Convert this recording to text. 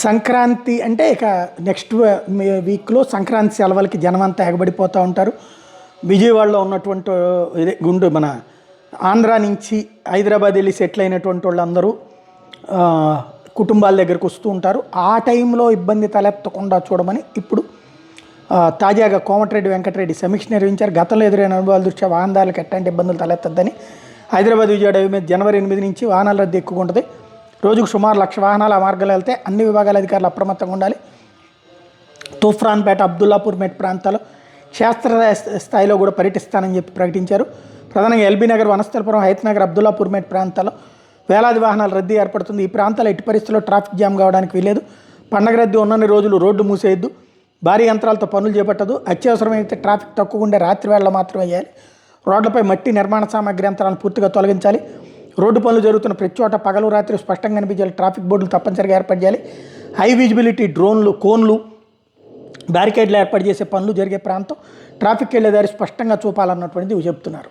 సంక్రాంతి అంటే ఇక నెక్స్ట్ వీక్లో సంక్రాంతి సెలవులకి జనం అంతా ఎగబడిపోతూ ఉంటారు. విజయవాడలో ఉన్నటువంటి ఇదే మన ఆంధ్రా నుంచి హైదరాబాద్ వెళ్ళి సెటిల్ అయినటువంటి వాళ్ళందరూ కుటుంబాల దగ్గరకు వస్తూ ఉంటారు. ఆ టైంలో ఇబ్బంది తలెత్తకుండా చూడమని ఇప్పుడు తాజాగా కోమటిరెడ్డి వెంకటరెడ్డి సమీక్ష నిర్వహించారు. గతంలో ఎదురైన అనుభవాల దృష్ట్యా వాహనదారులకు ఎట్లాంటి ఇబ్బందులు తలెత్తద్దని హైదరాబాద్ విజయవాడ మీద జనవరి 8 నుంచి వాహనాల రద్దీ ఎక్కువ ఉంటుంది. రోజుకు సుమారు 1,00,000 వాహనాలు ఆ మార్గాలు వెళ్తే అన్ని విభాగాల అధికారులు అప్రమత్తంగా ఉండాలి. తూఫ్రాన్పేట, అబ్దుల్లాపూర్ మెట్ ప్రాంతాల్లో క్షేత్ర స్థాయిలో కూడా పర్యటిస్తానని చెప్పి ప్రకటించారు. ప్రధానంగా ఎల్బీ నగర్, వనస్థలపురం, హయత్ నగర్, అబ్దుల్లాపూర్ మెట్ ప్రాంతాల్లో వేలాది వాహనాల రద్దీ ఏర్పడుతుంది. ఈ ప్రాంతాల్లో ఎట్టి పరిస్థితుల్లో ట్రాఫిక్ జామ్ కావడానికి వీలేదు. పండగ రద్దీ ఉన్నన్ని రోజులు రోడ్డు మూసేయద్దు, భారీ యంత్రాలతో పనులు చేపట్టదు. అత్యవసరమైతే ట్రాఫిక్ తక్కువ ఉండే రాత్రి వేళ మాత్రమే వేయాలి. రోడ్లపై మట్టి, నిర్మాణ సామాగ్రి యంత్రాలను పూర్తిగా తొలగించాలి. రోడ్డు పనులు జరుగుతున్న ప్రతి చోట పగలు రాత్రి స్పష్టంగా కనిపించాలి. ట్రాఫిక్ బోర్డులు తప్పనిసరిగా ఏర్పాటు చేయాలి. హై విజిబిలిటీ డ్రోన్లు, కోన్లు, బ్యారికేడ్లు ఏర్పాటు చేసే పనులు జరిగే ప్రాంతం, ట్రాఫిక్ వెళ్ళే దారి స్పష్టంగా చూపాలన్నటువంటిది చెప్తున్నారు.